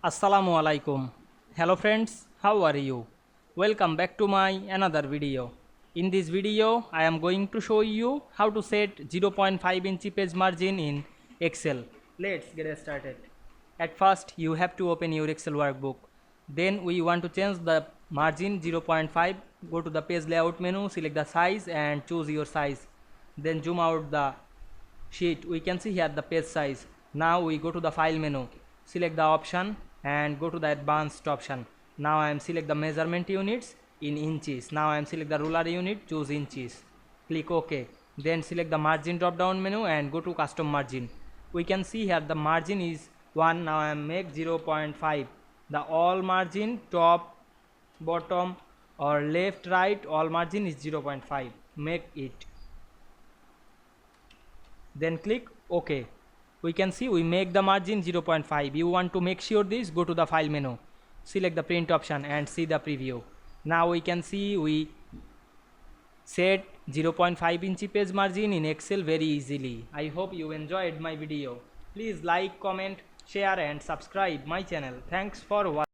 Assalamu Walaikum. Hello friends, how are you? Welcome back to my another video. In this video, I am going to show you how to set 0.5 inch page margin in Excel. Let's get started. At first, you have to open your Excel workbook. Then we want to change the margin 0.5. Go to the page layout menu, select the size and choose your size. Then zoom out the sheet. We can see here the page size. Now we go to the file menu, select the option and go to the advanced option. Now I am select the measurement units in inches. Now I am select the ruler unit, choose inches, click OK. Then select the margin drop down menu and go to custom margin. We can see here the margin is 1. Now I am make 0.5. The all margin top, bottom or left, right, all margin is 0.5. Make it. Then click OK. We can see we make the margin 0.5. You want to make sure this, go to the file menu, select the print option and see the preview. Now we can see we set 0.5 inch page margin in Excel very easily. I hope you enjoyed my video. Please like, comment, share and subscribe my channel. Thanks for watching.